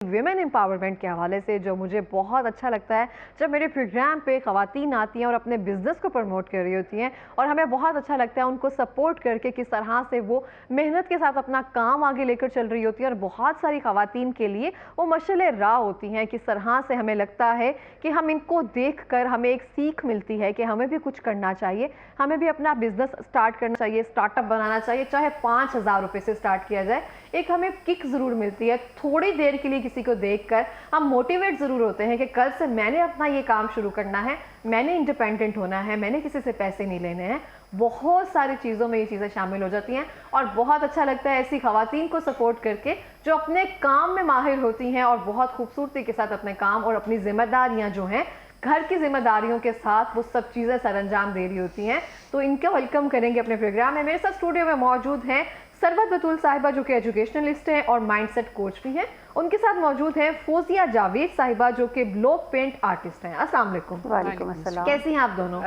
Women empowerment के हवाले से जो मुझे बहुत अच्छा लगता है जब मेरे प्रोग्राम पे ख़वातीन आती हैं और अपने बिज़नेस को प्रमोट कर रही होती हैं, और हमें बहुत अच्छा लगता है उनको सपोर्ट करके किस तरह से वो मेहनत के साथ अपना काम आगे लेकर चल रही होती है। और बहुत सारी ख़वातीन के लिए वो मशाल राह होती हैं। किस तरह से हमें लगता है कि हम इनको देख कर हमें एक सीख मिलती है कि हमें भी कुछ करना चाहिए, हमें भी अपना बिज़नेस स्टार्ट करना चाहिए, स्टार्टअप बनाना चाहिए, चाहे 5,000 रुपये से स्टार्ट किया जाए। एक हमें किक ज़रूर मिलती है थोड़ी देर के लिए। किसी को देखकर हम मोटिवेट ज़रूर होते हैं कि कल से मैंने अपना ये काम शुरू करना है, मैंने इंडिपेंडेंट होना है, मैंने किसी से पैसे नहीं लेने हैं। बहुत सारी चीज़ों में ये चीज़ें शामिल हो जाती हैं और बहुत अच्छा लगता है ऐसी ख़वातीन को सपोर्ट करके जो अपने काम में माहिर होती हैं और बहुत खूबसूरती के साथ अपने काम और अपनी जिम्मेदारियां जो हैं, घर की जिम्मेदारियों के साथ वो सब चीज़ें सरअंजाम दे रही होती हैं। तो इनका वेलकम करेंगे अपने प्रोग्राम में। मेरे साथ स्टूडियो में मौजूद हैं सरवत बतूल साहिबा जो कि एजुकेशनलिस्ट हैं और माइंडसेट कोच भी हैं। उनके साथ मौजूद हैं फौजिया जावेद साहिबा जो कि ब्लॉक पेंट आर्टिस्ट हैं। अस्सलाम वालेकुम। वालेकुम अस्सलाम। कैसी हैं आप दोनों?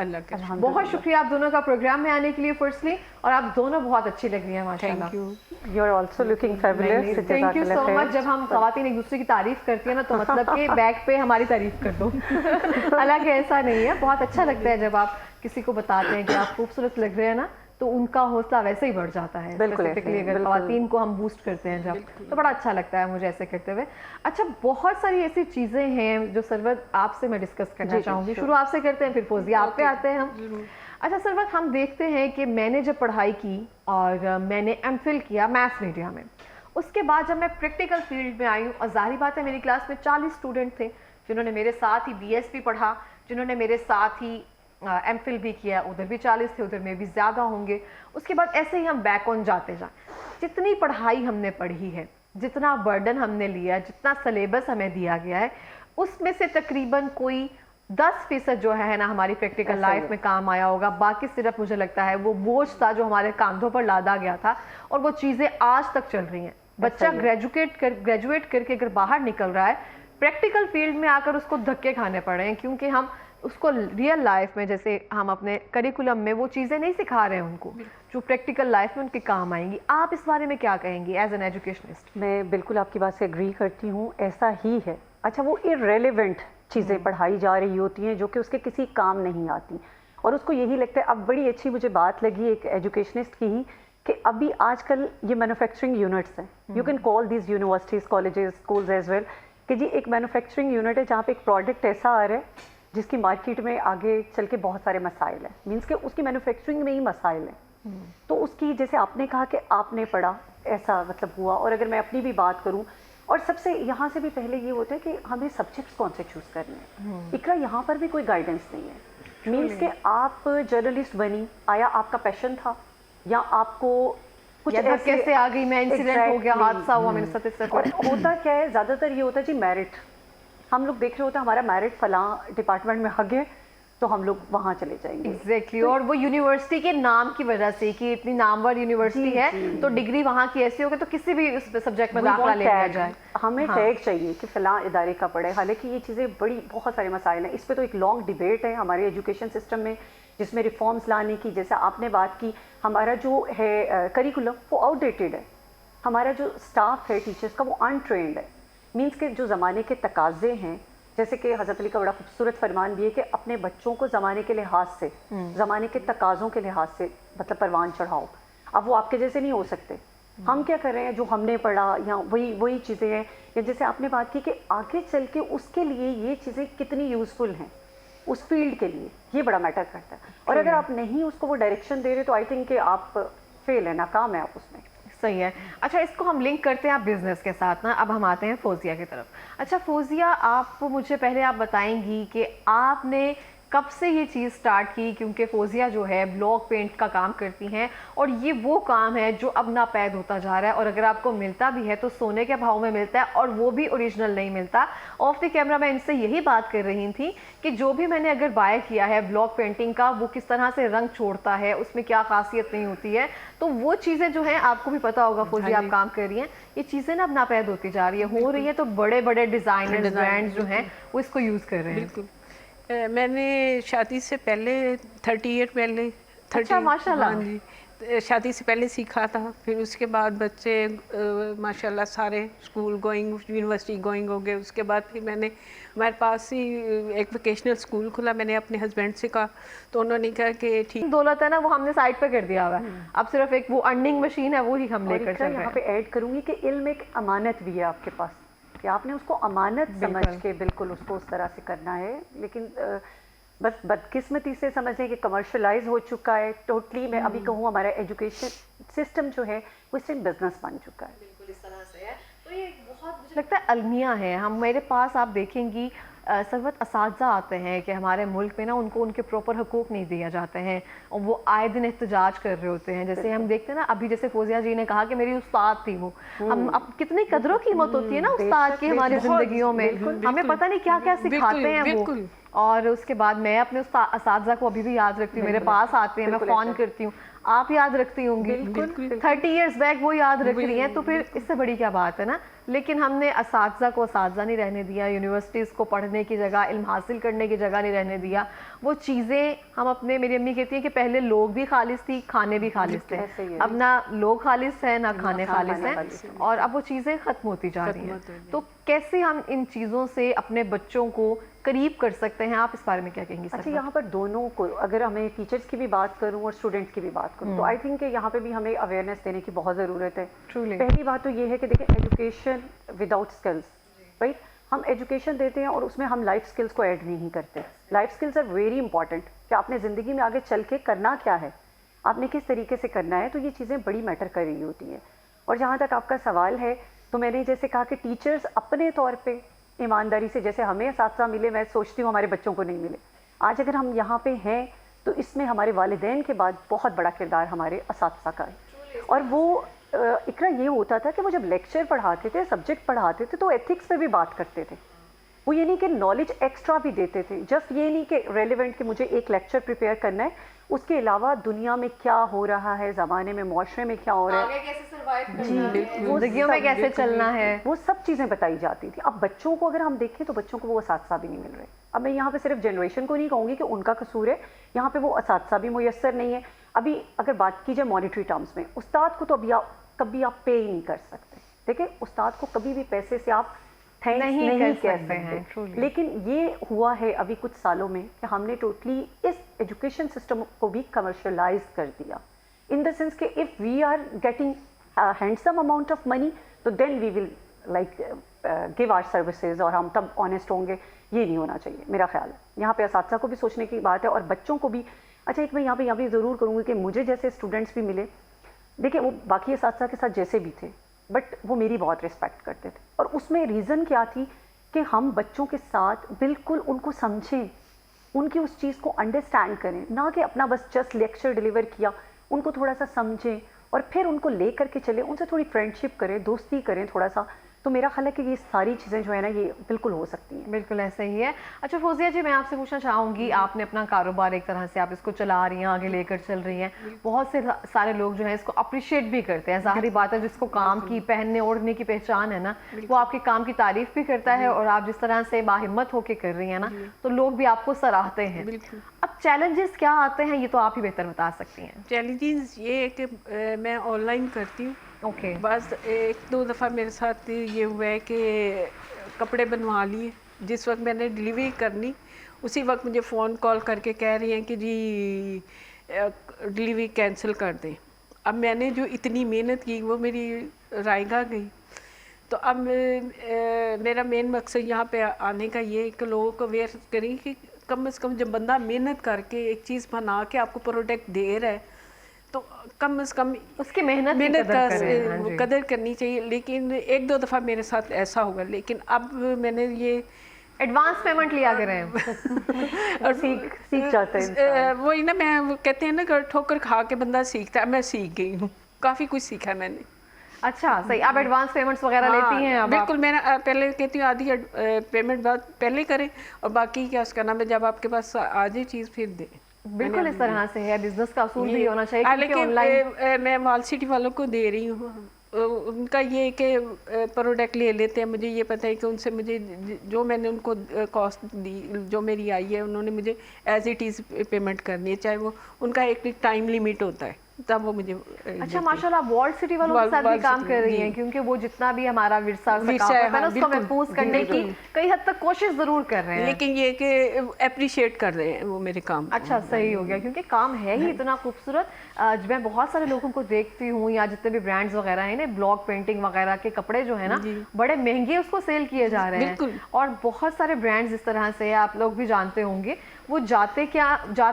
बहुत शुक्रिया आप दोनों का प्रोग्राम में आने के लिए फर्स्टली, और आप दोनों बहुत अच्छी लग रही हैं माशाल्लाह। Thank you. You are also looking fabulous. Thank you so much. जब हम ख़वातीन एक दूसरे की तारीफ करती है ना तो मतलब कि बैक पे हमारी तारीफ कर दो। हालांकि ऐसा नहीं है, बहुत अच्छा लगता है जब आप किसी को बताते हैं कि आप खूबसूरत लग रहे हैं ना, तो उनका हौसला वैसे ही बढ़ जाता है। स्पेसिफिकली अगर ख़वातीन को हम बूस्ट करते हैं जब, तो बड़ा अच्छा लगता है मुझे ऐसे करते हुए। अच्छा, बहुत सारी ऐसी चीज़ें हैं जो सरवत आपसे मैं डिस्कस करना चाहूँगी। शुरू आपसे करते हैं, फिर फौजिया आप पे आते हैं हम। अच्छा सरवत, हम देखते हैं कि मैंने जब पढ़ाई की और मैंने एमफिल किया मैथ्स मीडिया में, उसके बाद जब मैं प्रैक्टिकल फील्ड में आई हूँ, और जाहिर बात है मेरी क्लास में 40 स्टूडेंट थे जिन्होंने मेरे साथ ही बीएससी पढ़ा, जिन्होंने मेरे साथ ही एमफिल भी किया, उधर भी 40 थे, उधर में भी ज़्यादा होंगे। उसके बाद ऐसे ही हम बैक ऑन जाते जाएं। जितनी पढ़ाई हमने पढ़ी है, जितना बर्डन हमने लिया, जितना सिलेबस हमें दिया गया है, उसमें से तकरीबन कोई 10% जो है ना हमारी प्रैक्टिकल लाइफ में काम आया होगा। बाकी सिर्फ मुझे लगता है वो बोझ था जो हमारे कंधों पर लादा गया था, और वो चीज़ें आज तक चल रही हैं। बच्चा ग्रेजुएट करके अगर बाहर निकल रहा है, प्रैक्टिकल फील्ड में आकर उसको धक्के खाने पड़े हैं, क्योंकि हम उसको रियल लाइफ में, जैसे हम अपने करिकुलम में वो चीज़ें नहीं सिखा रहे हैं उनको जो प्रैक्टिकल लाइफ में उनके काम आएंगी। आप इस बारे में क्या कहेंगी एज एन एजुकेशनिस्ट? मैं बिल्कुल आपकी बात से एग्री करती हूँ, ऐसा ही है। अच्छा, वो इररेलेवेंट चीज़ें पढ़ाई जा रही होती हैं जो कि उसके किसी काम नहीं आती, और उसको यही लगता है। अब बड़ी अच्छी मुझे बात लगी एक एजुकेशनिस्ट की ही, कि अभी आजकल ये मैन्युफैक्चरिंग यूनिट्स हैं, you can call these universities, colleges, schools as well, कि जी एक मैन्युफैक्चरिंग यूनिट है जहाँ पे एक प्रोडक्ट ऐसा आ रहा है जिसकी मार्केट में आगे चल के बहुत सारे मसाइल हैं, मीन्स के उसकी मैन्युफैक्चरिंग में ही मसाइल हैं। तो उसकी, जैसे आपने कहा कि आपने पढ़ा, ऐसा मतलब हुआ। और अगर मैं अपनी भी बात करूं, और सबसे यहाँ से भी पहले ये होता है कि हमें सब्जेक्ट्स कौन से चूज़ करने हैं। इकरा, यहाँ पर भी कोई गाइडेंस नहीं है। मीन्स के आप जर्नलिस्ट बनी, आया आपका पैशन था, या आपको कुछ कैसे आ गई, मैं इंसिडेंट हो गया, हादसा हुआ मेरे साथ। होता क्या है, ज़्यादातर ये होता है जी मेरिट। हम लोग देख रहे होते हैं हमारा मेरिट फलां डिपार्टमेंट में हग है, तो हम लोग वहाँ चले जाएंगे। एग्जैक्टली। और वो यूनिवर्सिटी के नाम की वजह से कि इतनी नामवर यूनिवर्सिटी है तो डिग्री वहाँ की ऐसी होगी, तो किसी भी उस सब्जेक्ट में दाखिला ले लिया जाए। हमें टैग चाहिए कि फलां इदारे का पढ़े। हालांकि ये चीज़ें बड़ी, बहुत सारे मसाइल हैं। इस पर तो एक लॉन्ग डिबेट है हमारे एजुकेशन सिस्टम में, जिसमें रिफॉर्म्स लाने की, जैसे आपने बात की, हमारा जो है करिकुलम वो आउटडेटेड है, हमारा जो स्टाफ है टीचर्स का वो अनट्रेंड है। मीन्स के जो ज़माने के तकाजे हैं, जैसे कि हज़रत अली का बड़ा खूबसूरत फरमान भी है कि अपने बच्चों को ज़माने के लिहाज से, ज़माने के तकाज़ों के लिहाज से मतलब परवान चढ़ाओ। अब वो आपके जैसे नहीं हो सकते। हम क्या कर रहे हैं, जो हमने पढ़ा या वही चीज़ें हैं, या जैसे आपने बात की कि आगे चल के उसके लिए ये चीज़ें कितनी यूज़फुल हैं उस फील्ड के लिए, ये बड़ा मैटर करता है। और अगर आप नहीं उसको वो डायरेक्शन दे रहे, तो आई थिंक कि आप फेल है, नाकाम है आप उसमें। सही है। अच्छा, इसको हम लिंक करते हैं आप बिजनेस के साथ ना। अब हम आते हैं फौजिया की तरफ। अच्छा फौजिया, आप मुझे पहले आप बताएंगी कि आपने कब से ये चीज़ स्टार्ट की, क्योंकि फौजिया जो है ब्लॉक पेंट का काम करती हैं, और ये वो काम है जो अब नापैद होता जा रहा है, और अगर आपको मिलता भी है तो सोने के भाव में मिलता है, और वो भी ओरिजिनल नहीं मिलता। ऑफ द कैमरा मैं इनसे यही बात कर रही थी कि जो भी मैंने अगर बाय किया है ब्लॉक पेंटिंग का, वो किस तरह से रंग छोड़ता है, उसमें क्या खासियत नहीं होती है, तो वो चीज़ें जो हैं आपको भी पता होगा फौजिया, आप काम कर रही हैं, ये चीज़ें ना अब नापैद होती जा रही है, हो रही है, तो बड़े बड़े डिज़ाइनर्स, ब्रांड्स जो हैं वो इसको यूज़ कर रहे हैं। मैंने शादी से पहले 30 ईयर पहले, अच्छा माशाल्लाह। हाँ जी, शादी से पहले सीखा था, फिर उसके बाद बच्चे माशाल्लाह सारे स्कूल गोइंग, यूनिवर्सिटी गोइंग हो गए। उसके बाद फिर मैंने, हमारे पास ही एक वोकेशनल स्कूल खुला, मैंने अपने हस्बैंड से कहा तो उन्होंने कहा कि ठीक। दौलत है ना वो हमने साइड पे कर दिया हुआ है, अब सिर्फ एक वो अर्निंग मशीन है वो ही हम लेकर चल रहे यहाँ हैं। पे ऐड करूंगी कि इल्म एक अमानत भी है आपके पास, कि आपने उसको अमानत समझ के बिल्कुल उसको उस तरह से करना है। लेकिन बस बदकिस्मती से समझें कि कमर्शलाइज हो चुका है टोटली। मैं अभी कहूँ हमारा एजुकेशन सिस्टम जो है वो इस टाइम बिजनेस बन चुका है। बिल्कुल इस तरह से है। तो ये बहुत मुझे लगता है अलमिया है। हम मेरे पास आप देखेंगी सरबत असातिज़ा आते हैं कि हमारे मुल्क में ना उनको उनके प्रॉपर हकूक़ नहीं दिए जाते हैं और वो आए दिन एहतजाज कर रहे होते हैं। जैसे हम देखते हैं ना, अभी जैसे फौजिया जी ने कहा कि मेरी उस्ताद थी वो, हम अब कितनी कदरों कीमत होती है ना उस्ताद की हमारी ज़िंदगियों में, हमें पता नहीं क्या क्या सिखाते हैं वो। और उसके बाद मैं अपने असातिज़ा को अभी भी याद रखती हूँ, मेरे पास आते हैं, मैं फ़ोन करती हूँ, आप याद रखती होंगी, 30 इयर्स बैक वो याद रख रही हैं, तो फिर इससे बड़ी क्या बात है ना। लेकिन हमने असातिज़ा को असातिज़ा नहीं रहने दिया, यूनिवर्सिटीज़ को पढ़ने की जगह, इल्म हासिल करने की जगह नहीं रहने दिया। वो चीज़ें हम अपने, मेरी अम्मी कहती हैं कि पहले लोग भी खालिस थी, खाने भी खालिस थे, अब ना लोग खालिस हैं ना खाने खालिस हैं, और अब वो चीज़ें ख़त्म होती जा रही हैं। तो कैसे हम इन चीज़ों से अपने बच्चों को करीब कर सकते हैं, आप इस बारे में क्या कहेंगी? अच्छा, यहाँ पर दोनों को, अगर हमें टीचर्स की भी बात करूँ और स्टूडेंट्स की भी बात करूँ, तो आई थिंक कि यहाँ पे भी हमें अवेयरनेस देने की बहुत ज़रूरत है। पहली बात तो ये है कि देखिए, एजुकेशन विदाउट स्किल्स, राइट, हम एजुकेशन देते हैं और उसमें हम लाइफ स्किल्स को ऐड नहीं करते। Life skills are very important, कि आपने ज़िंदगी में आगे चल के करना क्या है, आपने किस तरीके से करना है, तो ये चीज़ें बड़ी मैटर कर रही होती हैं। और जहाँ तक आपका सवाल है, तो मैंने जैसे कहा कि टीचर्स अपने तौर पर ईमानदारी से, जैसे हमें असातिज़ा मिले, मैं सोचती हूँ हमारे बच्चों को नहीं मिले। आज अगर हम यहाँ पे हैं तो इसमें हमारे वालिदैन के बाद बहुत बड़ा किरदार हमारे असातिज़ा का है। और वो इकरा ये होता था कि वो जब लेक्चर पढ़ाते थे, सब्जेक्ट पढ़ाते थे, तो एथिक्स पे भी बात करते थे। वो ये नहीं कि नॉलेज एक्स्ट्रा भी देते थे, जस्ट ये नहीं कि रेलिवेंट कि मुझे एक लेक्चर प्रिपेयर करना है, उसके अलावा दुनिया में क्या हो रहा है, ज़माने में, माशरे में क्या हो रहा है, कैसे सर्वाइव करना है, ज़िंदगियों में कैसे चलना है, वो सब चीज़ें बताई जाती थी। अब बच्चों को अगर हम देखें तो बच्चों को वो असातिज़ा भी नहीं मिल रहे। अब मैं यहाँ पे सिर्फ जनरेशन को नहीं कहूँगी कि उनका कसूर है, यहाँ पे वो असातिज़ा भी मुयस्सर नहीं है। अभी अगर बात की जाए मॉनेटरी टर्म्स में, उस्ताद को तो अभी कभी आप पे ही नहीं कर सकते। देखिए, उस्ताद को कभी भी पैसे से आप थैंक्स नहीं कह सकते हैं। लेकिन ये हुआ है अभी कुछ सालों में कि हमने टोटली इस एजुकेशन सिस्टम को भी कमर्शलाइज कर दिया, इन द सेंस कि if we are getting handsome amount of money, तो then we will like give our services, और हम तब ऑनेस्ट होंगे। ये नहीं होना चाहिए, मेरा ख्याल है। यहाँ पे असातिज़ा को भी सोचने की बात है और बच्चों को भी। अच्छा, एक मैं यहाँ पे ज़रूर करूँगी कि मुझे जैसे स्टूडेंट्स भी मिले, देखिए वो बाकी असातिज़ा के साथ जैसे भी थे, बट वो मेरी बहुत रिस्पेक्ट करते थे। और उसमें रीज़न क्या थी कि हम बच्चों के साथ बिल्कुल उनको समझें, उनकी उस चीज़ को अंडरस्टैंड करें, ना कि अपना बस जस्ट लेक्चर डिलीवर किया, उनको थोड़ा सा समझें और फिर उनको ले करके चले, उनसे थोड़ी फ्रेंडशिप करें, दोस्ती करें थोड़ा सा। तो मेरा ख्याल है कि ये सारी चीज़ें जो है ना, ये बिल्कुल हो सकती हैं। बिल्कुल ऐसा ही है। अच्छा फौजिया जी, मैं आपसे पूछना चाहूँगी, आपने अपना कारोबार एक तरह से आप इसको चला रही हैं, आगे लेकर चल रही हैं, बहुत से सारे लोग जो है इसको अप्रिशिएट भी करते हैं। ज़ाहिरी बात है, जिसको काम की, पहनने ओढ़ने की पहचान है ना, वो आपके काम की तारीफ भी करता है, और आप जिस तरह से बाहिम्मत होकर कर रही हैं ना, तो लोग भी आपको सराहते हैं। अब चैलेंजेस क्या आते हैं, ये तो आप ही बेहतर बता सकती हैं। चैलेंजेस ये है कि मैं ऑनलाइन करती हूँ। ओके। बस एक दो दफ़ा मेरे साथ ये हुआ है कि कपड़े बनवा लिए, जिस वक्त मैंने डिलीवरी करनी उसी वक्त मुझे फ़ोन कॉल करके कह रही हैं कि जी डिलीवरी कैंसिल कर दें। अब मैंने जो इतनी मेहनत की वो मेरी रायगा गई। तो अब मेरा मेन मकसद यहाँ पे आने का ये है कि लोगों को अवेयर करें कि कम से कम जब बंदा मेहनत करके एक चीज़ बना के आपको प्रोडक्ट दे रहा है, तो कम से कम उसकी मेहनत का कदर करनी चाहिए। लेकिन एक दो दफ़ा मेरे साथ ऐसा हुआ, लेकिन अब मैंने ये एडवांस पेमेंट लिया करें और सीख जाते हैं। वही ना, मैं वो कहते हैं ना कि ठोकर खा के बंदा सीखता है, मैं सीख गई हूँ, काफ़ी कुछ सीखा मैंने। अच्छा, सही। आप एडवांस पेमेंट्स वगैरह लेती हैं? अब बिल्कुल, मैं पहले कहती हूँ आधी पेमेंट बाद पहले करें और बाकी क्या उसका नाम है, जब आपके पास आ जाए चीज़ फिर दें। बिल्कुल इस तरह से है, बिजनेस का असूल भी होना चाहिए। लेकिन मैं वॉल सिटी वालों को दे रही हूँ, उनका ये कि प्रोडक्ट ले लेते हैं, मुझे ये पता है कि उनसे मुझे जो मैंने उनको कॉस्ट दी, जो मेरी आई है, उन्होंने मुझे एज इट इज़ पेमेंट करनी है, चाहे वो उनका एक टाइम लिमिट होता है, तब वो मुझे अच्छा माशाल्लाह, वॉल सिटी वालों के साथ भी काम कर रही हैं, क्योंकि वो जितना भी हमारा विरसा और विरसा सकाफत है, है ना, हाँ, उसको बिल्कुल, महफूज करने की कई हद तक कोशिश जरूर कर रहे हैं। लेकिन ये कि अप्रिशिएट कर रहे हैं वो मेरे काम को। अच्छा, सही हो गया, क्योंकि काम है ही इतना खूबसूरत। मैं बहुत सारे लोगों को देखती हूँ, या जितने भी ब्रांड्स वगैरह हैं ना, ब्लॉक पेंटिंग वगैरह के कपड़े जो है ना, बड़े महंगे उसको सेल किए जा रहे हैं। और बहुत सारे ब्रांड्स इस तरह से, आप लोग भी जानते होंगे, वो जाते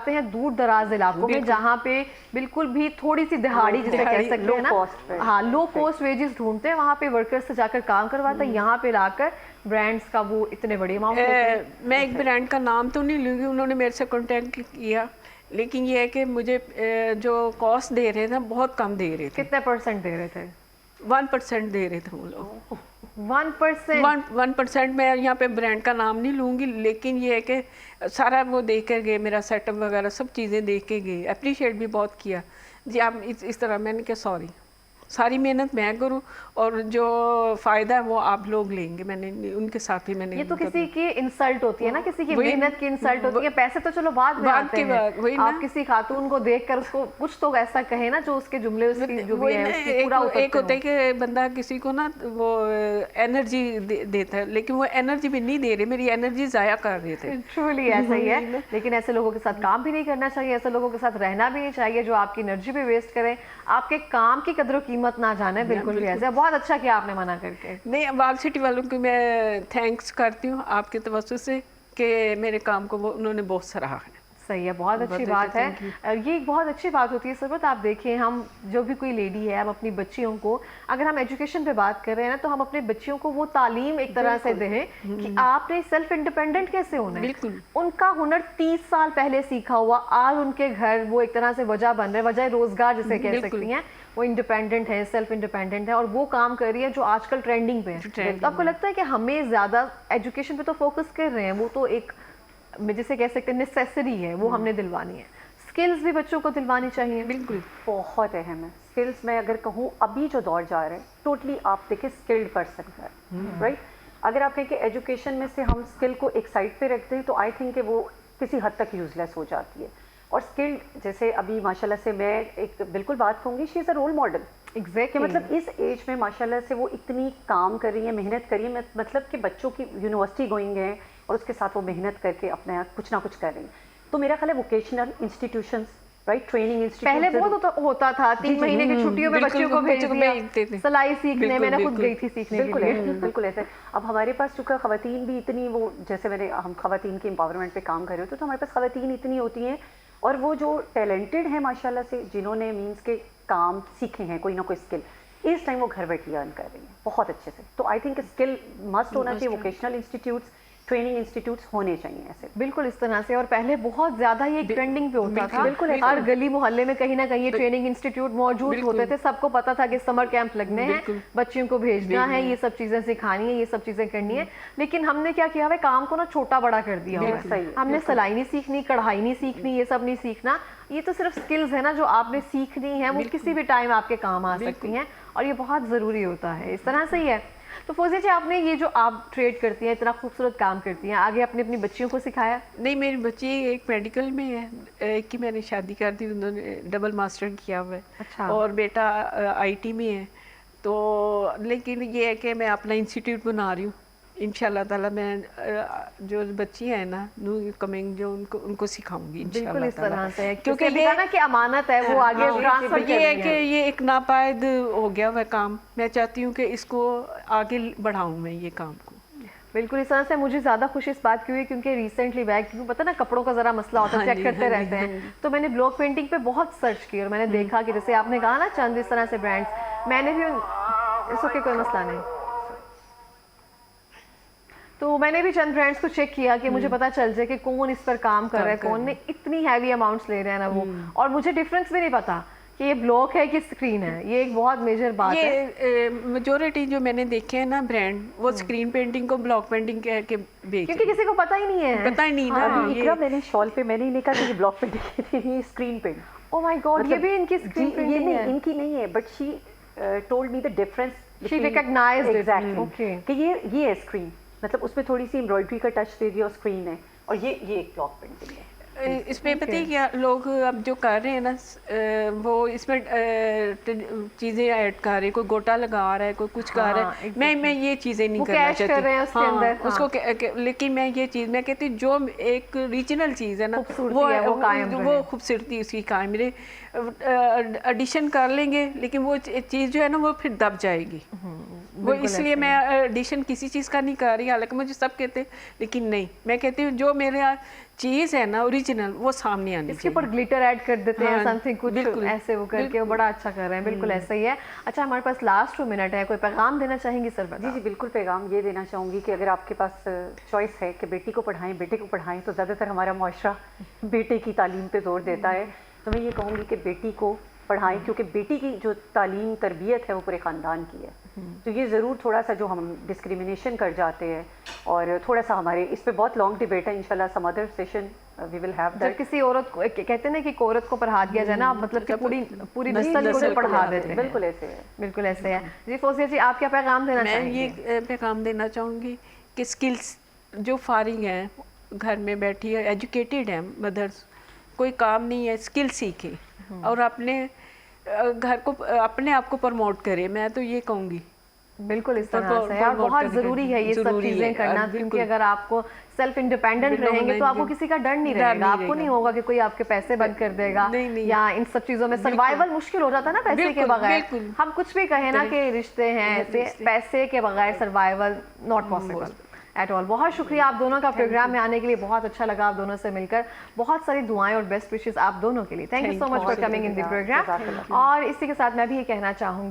हैं दूर दराज इलाकों में, जहाँ पे बिल्कुल भी थोड़ी सी दिहाड़ी जिसे कह सकते हैं ना, हाँ, लो कॉस्ट वेजेस ढूंढते हैं, वहाँ पे वर्कर्स से जाकर काम करवाते हैं, यहाँ पे लाकर ब्रांड्स का वो इतने बड़े अमाउंट। मैं एक ब्रांड का नाम तो नहीं लूँगी, उन्होंने मेरे से कांटेक्ट किया, लेकिन ये है कि मुझे जो कॉस्ट दे रहे थे बहुत कम दे रहे थे। कितने परसेंट दे रहे थे? 1% दे रहे थे वो लोग। 1%? 1% मैं यहाँ पे ब्रांड का नाम नहीं लूँगी, लेकिन ये है कि सारा वो देख कर गए, मेरा सेटअप वगैरह सब चीज़ें देख के गए, अप्रिशिएट भी बहुत किया जी। आप इस तरह, मैंने कहा सॉरी, सारी मेहनत मैं करूं और जो फ़ायदा है वो आप लोग लेंगे। मैंने उनके साथ ही मैंने, ये तो किसी की इंसल्ट होती है ना, किसी की मेहनत की इंसल्ट होती है। पैसे तो चलो बाद में आते हैं, आप किसी खातून को देखकर उसको कुछ तो ऐसा कहे ना जो उसके जुमले, उसकी जो भी है उसकी पूरा एक होता है कि बंदा किसी को ना वो एनर्जी देता है, लेकिन वो एनर्जी भी नहीं दे रहे, मेरी एनर्जी ज़ाया कर रहे थे। ट्रूली ऐसा ही है, लेकिन ऐसे लोगों के साथ काम भी नहीं करना चाहिए, ऐसे लोगों के साथ रहना भी नहीं चाहिए जो आपकी एनर्जी भी वेस्ट करें, आपके काम की कदर कीमत ना जाने। बिल्कुल भी ऐसे। बहुत अच्छा किया आपने मना करके। नहीं, वाल सिटी वालों को मैं थैंक्स करती हूँ आपके तवज्जो से कि मेरे काम को वो उन्होंने बहुत सराहा है। सही है, बहुत अच्छी बात है। ये एक बहुत अच्छी बात होती है सरबत। आप देखिए, हम जो भी कोई लेडी है, हम अपनी बच्चियों को, अगर हम एजुकेशन पे बात कर रहे हैं ना, तो हम अपने बच्चियों को वो तालीम एक तरह से दें कि आपने सेल्फ इंडिपेंडेंट कैसे होना है। बिल्कुल। उनका हुनर 30 साल पहले सीखा हुआ आज उनके घर वो एक तरह से वजह बन रहे, वजह रोजगार जिसे कह सकती हैं, वो इंडिपेंडेंट है, सेल्फ इंडिपेंडेंट है, और वो काम कर रही है जो आजकल ट्रेंडिंग पे है। तो आपको लगता है कि हमें ज्यादा एजुकेशन पे तो फोकस कर रहे हैं, वो तो एक जिसे कह सकते हैं नेसेसरी है, वो हमने दिलवानी है। स्किल्स भी बच्चों को दिलवानी चाहिए। बिल्कुल, बहुत अहम है स्किल्स। मैं अगर कहूँ अभी जो दौर जा रहा है, टोटली आप देखिए स्किल्ड पर्सन का, राइट। अगर आप कहें कि एजुकेशन में से हम स्किल को एक साइड पे रखते हैं, तो आई थिंक कि वो किसी हद तक यूजलेस हो जाती है। और स्किल्ड, जैसे अभी माशाल्लाह से मैं एक बिल्कुल बात कहूँगी, she is a role model. Exactly, मतलब इस एज में माशाल्लाह से वो इतनी काम कर रही है, मेहनत कर रही है, मतलब कि बच्चों की यूनिवर्सिटी गोइंग है और उसके साथ वो मेहनत करके अपना कुछ ना कुछ कर रही है। तो मेरा ख्याल है vocational institutions, right, training institute पहले बहुत होता था, 3 महीने की छुट्टियों में बच्चों को भेज दिया सिलाई सीखने। मैंने खुद गई थी सीखने के लिए। बिल्कुल ऐसे। अब हमारे पास चूँकि ख़वातीन भी इतनी, वो जैसे हम ख़वातीन के एम्पावरमेंट पे काम कर रहे होते, तो हमारे पास ख़वातीन इतनी होती हैं, और वो जो टैलेंटेड हैं माशाल्लाह से, जिन्होंने मीन्स के काम सीखे हैं, कोई ना कोई स्किल, इस टाइम वो घर बैठी अर्न कर रही हैं बहुत अच्छे से। तो आई थिंक स्किल मस्ट होना चाहिए, वोकेशनल इंस्टीट्यूट्स, ट्रेनिंग इंस्टीट्यूट्स होने चाहिए ऐसे। बिल्कुल इस तरह से। और पहले बहुत ज्यादा ये ट्रेंडिंग पे होता था, बिल्कुल हर गली मोहल्ले में कहीं ना कहीं ये ट्रेनिंग इंस्टीट्यूट मौजूद होते थे। सबको पता था कि समर कैंप लगने हैं, बच्चियों को भेजना है, ये सब चीजें सिखानी है, ये सब चीजें करनी है। लेकिन हमने क्या किया है, काम को ना छोटा बड़ा कर दिया हुआ है। हमने सिलाई नहीं सीखनी, कढ़ाई नहीं सीखनी, ये सब नहीं सीखना। ये तो सिर्फ स्किल्स है ना जो आपने सीखनी है, वो किसी भी टाइम आपके काम आ सकती हैं, और ये बहुत जरूरी होता है। इस तरह से ही है। तो फौजिया जी, आपने ये जो आप ट्रेड करती हैं, इतना खूबसूरत काम करती हैं, आगे आपने अपनी बच्चियों को सिखाया? नहीं, मेरी बच्ची एक मेडिकल में है, एक की मैंने शादी कर दी, उन्होंने डबल मास्टर किया हुआ है। अच्छा। और बेटा आईटी में है। तो लेकिन ये है कि मैं अपना इंस्टीट्यूट बना रही हूँ इंशाल्लाह ताला। मैं जो बच्ची है ना न्यू कमिंग, जो उनको सिखाऊंगी इंशाल्लाह। बिल्कुल इस तरह से, क्योंकि ये ना कि अमानत है, वो आगे ट्रांसफर ये है कि ये एक नापायद हो गया हुआ काम। मैं चाहती हूँ कि इसको आगे बढ़ाऊँ मैं ये काम को। बिल्कुल इस तरह से। मुझे ज़्यादा खुशी इस बात की हुई क्योंकि रिसेंटली क्योंकि पता ना कपड़ों का ज़रा मसला होता है, चेक करते रहते हैं। तो मैंने ब्लॉक पेंटिंग पे बहुत सर्च की और मैंने देखा कि जैसे आपने कहा ना चंद इस तरह से ब्रांड्स, मैंने भी इसको कोई मसला नहीं, तो मैंने भी चंद ब्रांड्स को चेक किया कि मुझे पता चल जाए कि कौन इस पर काम कर रहा है, कौन नहीं। इतनी हैवी अमाउंट्स ले रहे हैं ना वो, और मुझे डिफरेंस भी नहीं पता कि ये ब्लॉक है कि स्क्रीन है। ये एक बहुत मेजर बात है। मेजोरिटी जो मैंने देखे हैं ना ब्रांड, वो स्क्रीन पेंटिंग को ब्लॉक पेंटिंग कह के बेच, क्योंकि किसी को पता ही नहीं है। पता ही नहीं ना। इकरा मैंने शॉल पे मैंने नहीं कहा कि ब्लॉक पेंटिंग, ये screen paint. Oh my god, ये भी इनकी स्क्रीन पेंटिंग है? ये नहीं, इनकी नहीं है, but she told me the difference. She recognised exactly कि ये है स्क्रीन, मतलब उसमें थोड़ी सी एम्ब्रॉयडरी का टच दे दिया और स्क्रीन है, और ये एक ब्लॉक पेंटिंग है। इस पे पता है क्या लोग अब जो कर रहे हैं ना वो इसमें चीज़ें ऐड कर रहे हैं, कोई गोटा लगा रहा है, कोई कुछ कर रहा है। मैं ये चीज़ें नहीं करना कैश चाहती। कर रहे हैं उसके अंदर, उसको लेकिन मैं ये चीज़ मैं कहती हूँ जो एक रीजनल चीज़ है ना खूबसूरती है, वो कायम वो रहे। खूबसूरती उसकी कायम रहे। एडिशन कर लेंगे लेकिन वो चीज़ जो है ना वो फिर दब जाएगी। वो इसलिए मैं एडिशन किसी चीज़ का नहीं कर रही, हालांकि मुझे सब कहते हैं, लेकिन नहीं, मैं कहती हूँ जो मेरे चीज़ है ना ओरिजिनल वो सामने आनी इसके ऊपर ग्लिटर ऐड कर देते हैं, हाँ, समथिंग कुछ बिल्कुल, ऐसे वो करके वो बड़ा अच्छा कर रहे हैं। बिल्कुल ऐसा ही है। अच्छा, हमारे पास लास्ट 2 मिनट है, कोई पैगाम देना चाहेंगी सर? जी जी बिल्कुल, पैगाम ये देना चाहूँगी कि अगर आपके पास चॉइस है कि बेटी को पढ़ाएं बेटे को पढ़ाएं, तो ज़्यादातर हमारा मुआशरा बेटे की तालीम पे जोर देता है। तो मैं ये कहूँगी कि बेटी को पढ़ाएं, क्योंकि बेटी की जो तालीम तरबियत है वो पूरे ख़ानदान की है। तो ये ज़रूर थोड़ा सा जो हम डिस्क्रिमिनेशन कर जाते हैं और थोड़ा सा हमारे इस पे बहुत लॉन्ग डिबेट है, इंशाल्लाह some other session we will have जब दैट। किसी औरत को कहते हैं ना कि एक औरत को पढ़ा दिया जाए ना, आप मतलब कि पूरी नस्ल को जो पढ़ा देते हैं। बिल्कुल ऐसे है, बिल्कुल ऐसे है। जी फौजिया जी, आप क्या पैगाम देना मैं चाहेंगे? ये पैगाम देना चाहूँगी कि स्किल्स जो फारिग हैं, घर में बैठी है, एजुकेटेड हैं मदर्स, कोई काम नहीं है, स्किल सीखें और अपने घर को अपने आप को प्रमोट करें। मैं तो ये कहूँगी बिल्कुल इस तरह से है, और बहुत ज़रूरी है ये सब चीज़ें करना, क्योंकि अगर आपको सेल्फ इंडिपेंडेंट रहेंगे तो आपको किसी का डर नहीं रहेगा। आपको नहीं होगा कि कोई आपके पैसे बंद कर देगा, या इन सब चीज़ों में सर्वाइवल मुश्किल हो जाता है ना पैसे के बगैर। हम कुछ भी कहें ना कि रिश्ते हैं ऐसे, पैसे के बगैर survival not possible at all. बहुत शुक्रिया आप दोनों का प्रोग्राम में आने के लिए, बहुत अच्छा लगा आप दोनों से मिलकर। बहुत सारी दुआएं और बेस्ट विशेस आप दोनों के लिए। Thank you so much for coming in the programme. और इसी के साथ मैं भी ये कहना चाहूँगी